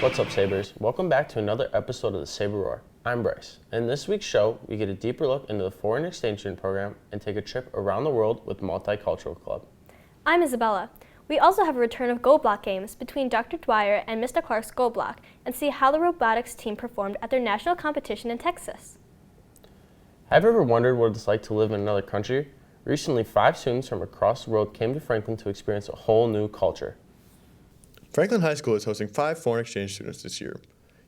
What's up, Sabers? Welcome back to another episode of the Saber Roar. I'm Bryce. In this week's show, we get a deeper look into the foreign exchange student program and take a trip around the world with Multicultural Club. I'm Isabella. We also have a return of Go Block games between Dr. Dwyer and Mr. DeClark's Go Block and see how the robotics team performed at their national competition in Texas. Have you ever wondered what it's like to live in another country? Recently, 5 students from across the world came to Franklin to experience a whole new culture. Franklin High School is hosting 5 foreign exchange students this year.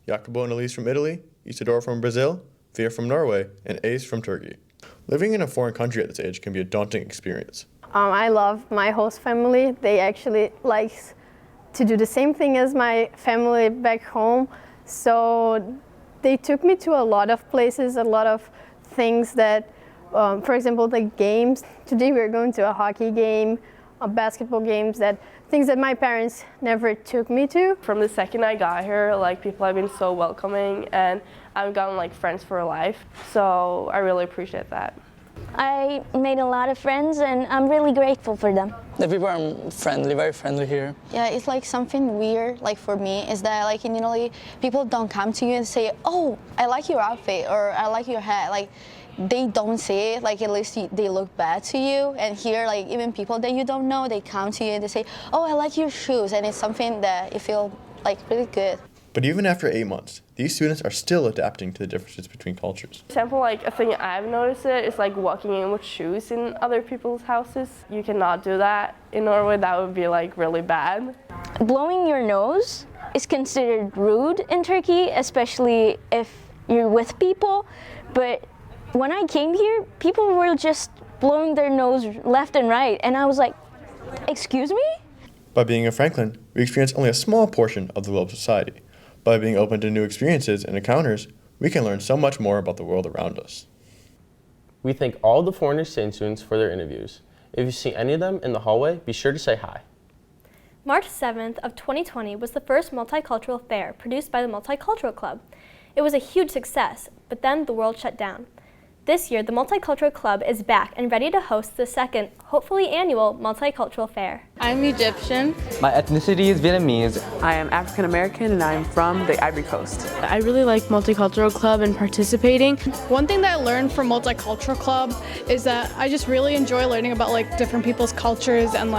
Jacopo and Elise from Italy, Isidore from Brazil, Via from Norway, and Ace from Turkey. Living in a foreign country at this age can be a daunting experience. I love my host family. They actually like to do the same thing as my family back home. So they took me to a lot of places, a lot of things that, for example, the games. Today we're going to a hockey game, a basketball games, things that my parents never took me to. From the second I got here, people have been so welcoming, and I've gotten friends for life. So I really appreciate that. I made a lot of friends, and I'm really grateful for them. The people are friendly, very friendly here. Yeah, it's something weird, for me, is that in Italy, people don't come to you and say, oh, I like your outfit, or I like your hat. They don't say it, at least they look bad to you. And here, even people that you don't know, they come to you and they say, oh, I like your shoes. And it's something that you feel, really good. But even after 8 months, these students are still adapting to the differences between cultures. For example, a thing I've noticed is walking in with shoes in other people's houses. You cannot do that in Norway. That would be really bad. Blowing your nose is considered rude in Turkey, especially if you're with people. But when I came here, people were just blowing their nose left and right. And I was like, excuse me? By being in Franklin, we experience only a small portion of the global society. By being open to new experiences and encounters, we can learn so much more about the world around us. We thank all the foreign exchange students for their interviews. If you see any of them in the hallway, be sure to say hi. March 7th of 2020 was the first multicultural fair produced by the Multicultural Club. It was a huge success, but then the world shut down. This year, the Multicultural Club is back and ready to host the second, hopefully annual, Multicultural Fair. I'm Egyptian. My ethnicity is Vietnamese. I am African American and I'm from the Ivory Coast. I really like Multicultural Club and participating. One thing that I learned from Multicultural Club is that I just really enjoy learning about different people's cultures and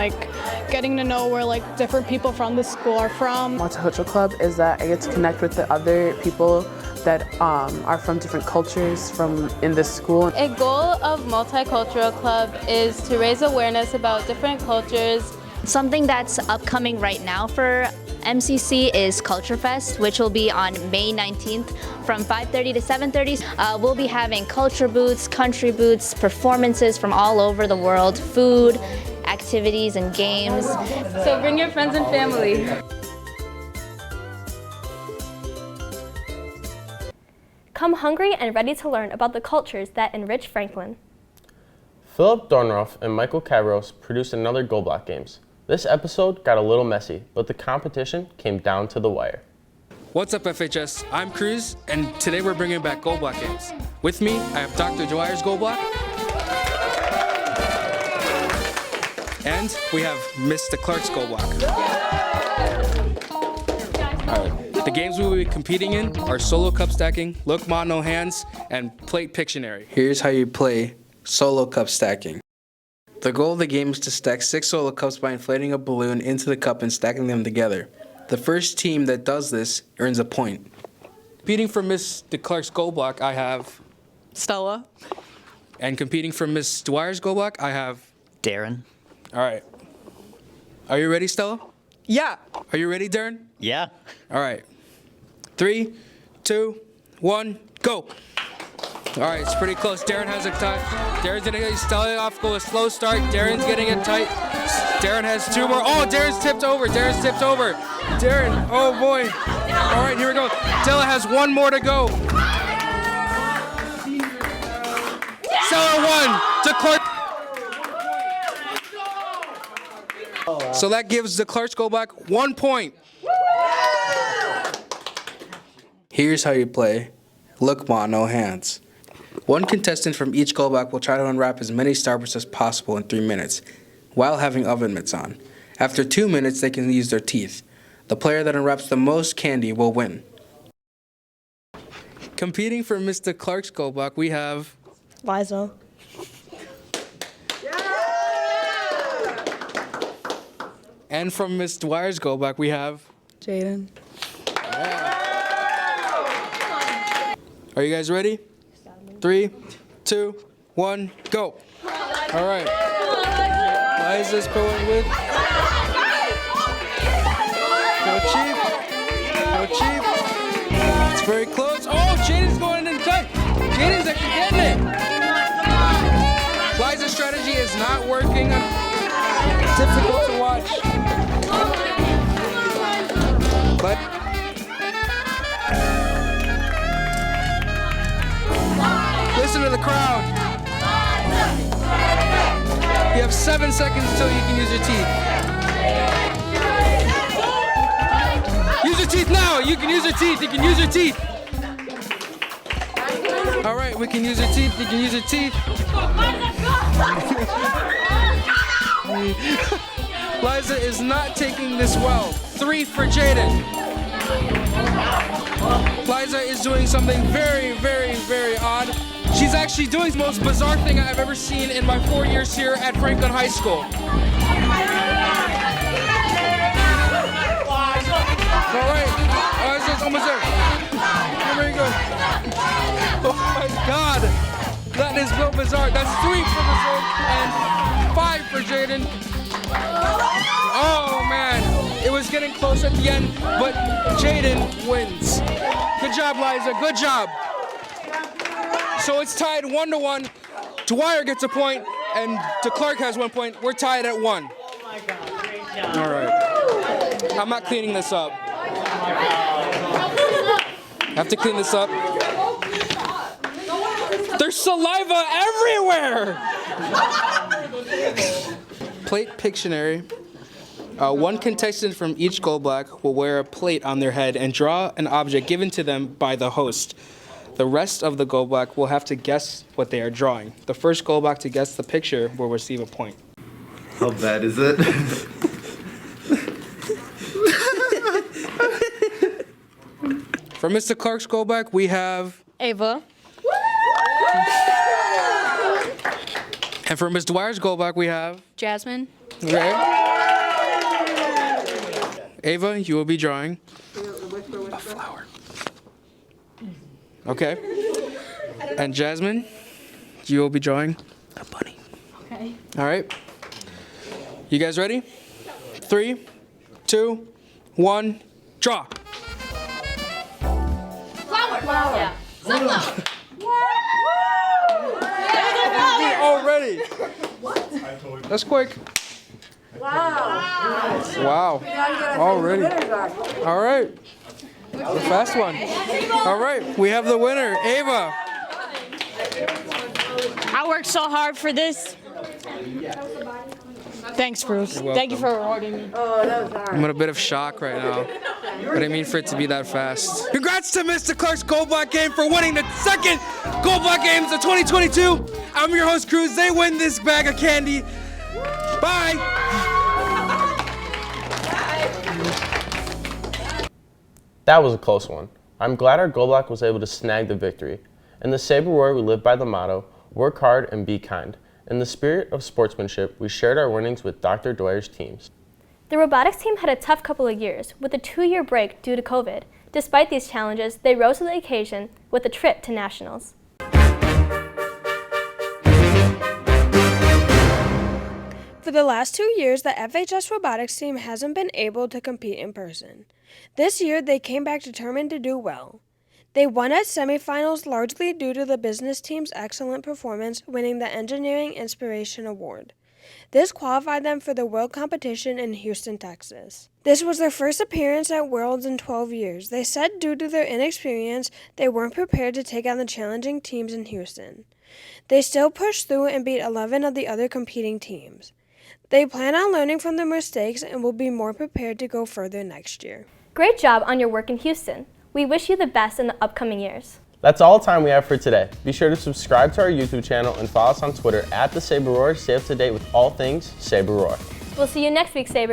getting to know where different people from the school are from. Multicultural Club is that I get to connect with the other people that are from different cultures from in this school. A goal of Multicultural Club is to raise awareness about different cultures. Something that's upcoming right now for MCC is Culture Fest, which will be on May 19th from 5:30 to 7:30. We'll be having culture booths, country booths, performances from all over the world, food, activities, and games. So bring your friends and family. Come hungry and ready to learn about the cultures that enrich Franklin. Philip Dornroth and Michael Cabros produced another Go Block games. This episode got a little messy, but the competition came down to the wire. What's up, FHS? I'm Cruz, and today we're bringing back Go Block games. With me, I have Dr. Dwyer's Go Block, and we have Miss DeClark's Go Block. All right. The games we will be competing in are solo cup stacking, look ma no hands, and plate Pictionary. Here's how you play solo cup stacking. The goal of the game is to stack 6 solo cups by inflating a balloon into the cup and stacking them together. The first team that does this earns a point. Competing for Miss DeClark's Go Block, I have Stella. And competing for Miss Dwyer's Go Block, I have Darren. All right. Are you ready, Stella? Yeah. Are you ready, Darren? Yeah. All right. 3, 2, 1, go. All right, it's pretty close. Darren has a tie. Darren's gonna get Stella off, go a slow start. Darren's getting it tight. Darren has 2 more. Oh, Darren's tipped over. Darren's tipped over. Darren, oh boy. All right, here we go. Stella has 1 more to go. Stella 1. DeClark. So that gives DeClark's Go Block 1 point. Here's how you play look ma no hands. One contestant from each Go Block will try to unwrap as many Starbursts as possible in 3 minutes, while having oven mitts on. After 2 minutes, they can use their teeth. The player that unwraps the most candy will win. Competing for Miss DeClark's gold block, we have Liza. And from Miss Dwyer's gold block, we have Jaden. Are you guys ready? 3, 2, 1, go. All right. Liza's going with. Go Chief. Go Chief. It's very close. Oh, Jaden's going in tight. Jaden's actually getting it. Liza's strategy is not working. Difficult to watch. But listen to the crowd. You have 7 seconds until you can use your teeth. Use your teeth now. You can use your teeth. You can use your teeth. All right, we can use your teeth. You can use your teeth. Liza is not taking this well. 3 for Jaden. Liza is doing something very, very, very odd. She's actually doing the most bizarre thing I've ever seen in my 4 years here at Franklin High School. All right, Liza's almost there. There we go. Oh my God, that is so bizarre. That's 3 for Brazil and 5 for Jaden. Oh man, it was getting close at the end, but Jaden wins. Good job, Liza, good job. So it's tied 1-1. Dwyer gets a point, and DeClark has 1 point. We're tied at 1. All right. I'm not cleaning this up. I have to clean this up. There's saliva everywhere! Plate Pictionary. One contestant from each gold block will wear a plate on their head and draw an object given to them by the host. The rest of the gold block will have to guess what they are drawing. The first gold block to guess the picture will receive a point. How bad is it? For Mr. Clark's gold block, we have Ava. And for Ms. Dwyer's gold block, we have Jasmine. Okay. Ava, you will be drawing a flower. Okay. And Jasmine, you will be drawing a bunny. Okay. All right. You guys ready? 3, 2, 1, draw. Flower. Yeah. Sunflower. Already. That's quick. Wow. Wow. Already. All right. The fast one. All right. We have the winner, Ava. I worked so hard for this. Thanks, Bruce. Thank you for rewarding me. I'm in a bit of shock right now. I didn't mean for it to be that fast. Congrats to Mr. Clark's Gold Block game for winning the second Gold Block Games of 2022. I'm your host, Cruz. They win this bag of candy. Bye. That was a close one. I'm glad our Gold Block was able to snag the victory. In the Saber Roar, we live by the motto, work hard and be kind. In the spirit of sportsmanship, we shared our winnings with Dr. Dwyer's teams. The robotics team had a tough couple of years, with a 2-year break due to COVID. Despite these challenges, they rose to the occasion with a trip to nationals. For the last 2 years, the FHS robotics team hasn't been able to compete in person. This year, they came back determined to do well. They won at semifinals largely due to the business team's excellent performance, winning the Engineering Inspiration Award. This qualified them for the World Competition in Houston, Texas. This was their first appearance at Worlds in 12 years. They said due to their inexperience, they weren't prepared to take on the challenging teams in Houston. They still pushed through and beat 11 of the other competing teams. They plan on learning from their mistakes and will be more prepared to go further next year. Great job on your work in Houston. We wish you the best in the upcoming years. That's all the time we have for today. Be sure to subscribe to our YouTube channel and follow us on Twitter @the Saber Roar to stay up to date with all things Saber Roar. We'll see you next week, Sabers.